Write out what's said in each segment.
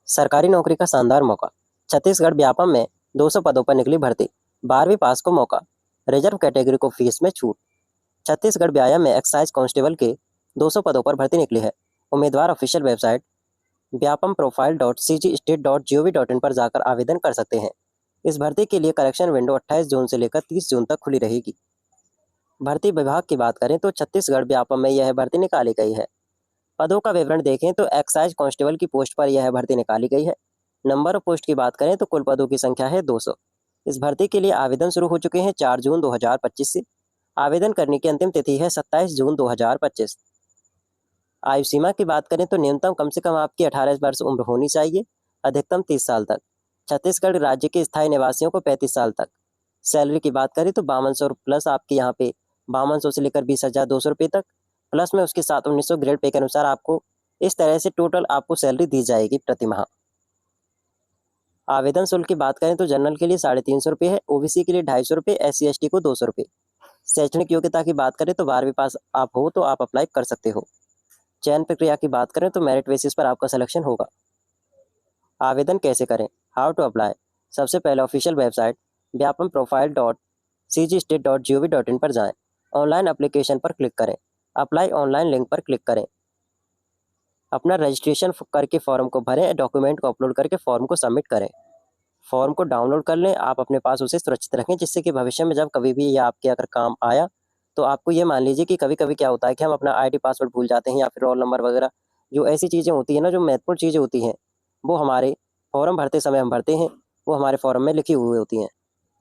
सरकारी नौकरी का शानदार मौका। छत्तीसगढ़ व्यापम में 200 पदों पर निकली भर्ती। 12वीं पास को मौका। रिजर्व कैटेगरी को फीस में छूट। छत्तीसगढ़ व्यायाम में एक्साइज कांस्टेबल के 200 पदों पर भर्ती निकली है। उम्मीदवार official website Vyapam profile .cgstate.gov.in पर जाकर आवेदन कर सकते हैं। इस भर्ती के लिए करेक्शन विंडो 28 जून से लेकर 30 जून तक खुली रहेगी। भर्ती विभाग की बात करें तो छत्तीसगढ़ व्यापम में यह भर्ती निकाली गई है। पदों का विवरण देखें तो एक्साइज कांस्टेबल की पोस्ट पर यह भर्ती निकाली गई है। नंबर ऑफ पोस्ट की बात करें तो कुल पदों की संख्या है 200। इस भर्ती के लिए आवेदन शुरू हो चुके हैं 4 जून 2025 से। आवेदन करने की अंतिम तिथि है 27 जून 2025। आयु सीमा की बात करें तो न्यूनतम कम से कम आपकी 18 वर्ष उम्र होनी चाहिए, अधिकतम 30 साल तक। छत्तीसगढ़ राज्य के स्थायी निवासियों को 35 साल तक। सैलरी की बात करें तो 5200 प्लस आपके यहाँ पे 5200 से लेकर 20,200 रुपये तक, प्लस में उसके साथ 1900 ग्रेड पे के अनुसार आपको इस तरह से टोटल आपको सैलरी दी जाएगी प्रति माह। आवेदन शुल्क की बात करें तो जनरल के लिए 350 रुपये है, ओबीसी के लिए 250 रुपये, SC/ST को 200 रुपये। शैक्षणिक योग्यता की बात करें तो 12वीं पास आप हो तो आप अप्लाई कर सकते हो। चयन प्रक्रिया की बात करें तो मेरिट बेसिस पर आपका सिलेक्शन होगा। आवेदन कैसे करें? How to apply. सबसे पहले official website Vyapam profile .cgstate.gov.in पर जाएं। ऑनलाइन एप्लीकेशन पर क्लिक करें। अप्लाई ऑनलाइन लिंक पर क्लिक करें। अपना रजिस्ट्रेशन करके फॉर्म को भरें। डॉक्यूमेंट को अपलोड करके फॉर्म को सबमिट करें। फॉर्म को डाउनलोड कर लें। आप अपने पास उसे सुरक्षित रखें, जिससे कि भविष्य में जब कभी भी ये आपके अगर काम आया तो आपको ये मान लीजिए कि कभी कभी क्या होता है कि हम अपना ID पासवर्ड भूल जाते हैं या फिर रोल नंबर वगैरह, जो ऐसी चीज़ें होती हैं ना, जो महत्वपूर्ण चीज़ें होती हैं, वो हमारे फॉर्म भरते समय हम भरते हैं, वो हमारे फॉर्म में लिखी हुई होती हैं।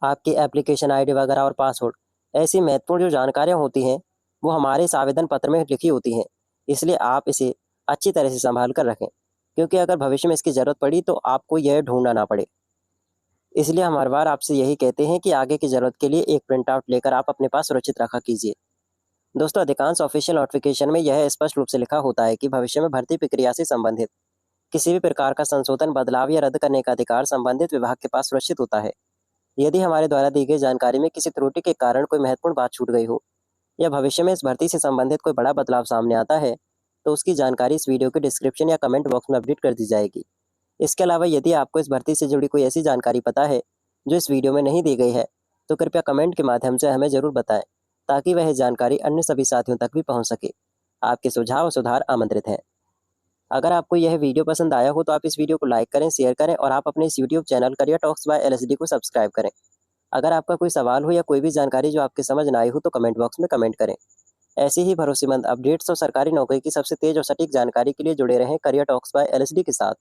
आपकी एप्लीकेशन ID वगैरह और पासवर्ड, ऐसी महत्वपूर्ण जो जानकारियाँ होती हैं वो हमारे इस आवेदन पत्र में लिखी होती हैं। इसलिए आप इसे अच्छी तरह से संभाल कर रखें, क्योंकि अगर भविष्य में इसकी ज़रूरत पड़ी तो आपको यह ढूंढना ना पड़े। इसलिए हम हर बार आपसे यही कहते हैं कि आगे की ज़रूरत के लिए एक प्रिंट आउट लेकर आप अपने पास सुरक्षित रखा कीजिए। दोस्तों, अधिकांश ऑफिशियल नोटिफिकेशन में यह स्पष्ट रूप से लिखा होता है कि भविष्य में भर्ती प्रक्रिया से संबंधित किसी भी प्रकार का संशोधन, बदलाव या रद्द करने का अधिकार संबंधित विभाग के पास सुरक्षित होता है। यदि हमारे द्वारा दी गई जानकारी में किसी त्रुटि के कारण कोई महत्वपूर्ण बात छूट गई हो या भविष्य में इस भर्ती से संबंधित कोई बड़ा बदलाव सामने आता है तो उसकी जानकारी इस वीडियो के डिस्क्रिप्शन या कमेंट बॉक्स में अपडेट कर दी जाएगी। इसके अलावा यदि आपको इस भर्ती से जुड़ी कोई ऐसी जानकारी पता है जो इस वीडियो में नहीं दी गई है तो कृपया कमेंट के माध्यम से हमें ज़रूर बताएं, ताकि वह जानकारी अन्य सभी साथियों तक भी पहुंच सके। आपके सुझाव और सुधार आमंत्रित हैं। अगर आपको यह वीडियो पसंद आया हो तो आप इस वीडियो को लाइक करें, शेयर करें और आप अपने इस YouTube channel career talks bye LSD को सब्सक्राइब करें। अगर आपका कोई सवाल हो या कोई भी जानकारी जो आपके समझ ना आई हो तो कमेंट बॉक्स में कमेंट करें। ऐसे ही भरोसेमंद अपडेट्स और सरकारी नौकरी की सबसे तेज और सटीक जानकारी के लिए जुड़े रहें करियर टॉक्स बाय LSD के साथ।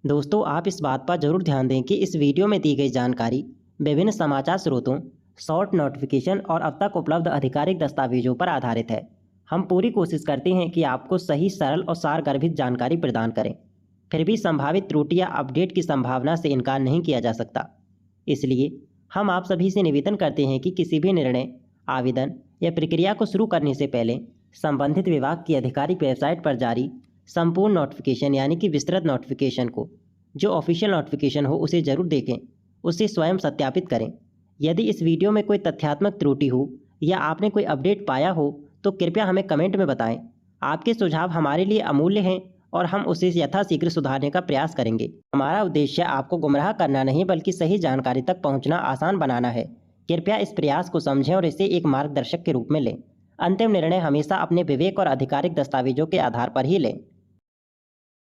दोस्तों, आप इस बात पर जरूर ध्यान दें कि इस वीडियो में दी गई जानकारी विभिन्न समाचार स्रोतों, शॉर्ट नोटिफिकेशन और अब तक उपलब्ध आधिकारिक दस्तावेजों पर आधारित है। हम पूरी कोशिश करते हैं कि आपको सही, सरल और सारगर्भित जानकारी प्रदान करें। फिर भी संभावित त्रुटि या अपडेट की संभावना से इनकार नहीं किया जा सकता। इसलिए हम आप सभी से निवेदन करते हैं कि किसी भी निर्णय, आवेदन या प्रक्रिया को शुरू करने से पहले संबंधित विभाग की आधिकारिक वेबसाइट पर जारी संपूर्ण नोटिफिकेशन यानी कि विस्तृत नोटिफिकेशन को, जो ऑफिशियल नोटिफिकेशन हो, उसे जरूर देखें, उसे स्वयं सत्यापित करें। यदि इस वीडियो में कोई तथ्यात्मक त्रुटि हो या आपने कोई अपडेट पाया हो तो कृपया हमें कमेंट में बताएं। आपके सुझाव हमारे लिए अमूल्य हैं और हम उसे यथाशीघ्र सुधारने का प्रयास करेंगे। हमारा उद्देश्य आपको गुमराह करना नहीं, बल्कि सही जानकारी तक पहुंचना आसान बनाना है। कृपया इस प्रयास को समझें और इसे एक मार्गदर्शक के रूप में लें। अंतिम निर्णय हमेशा अपने विवेक और आधिकारिक दस्तावेजों के आधार पर ही लें।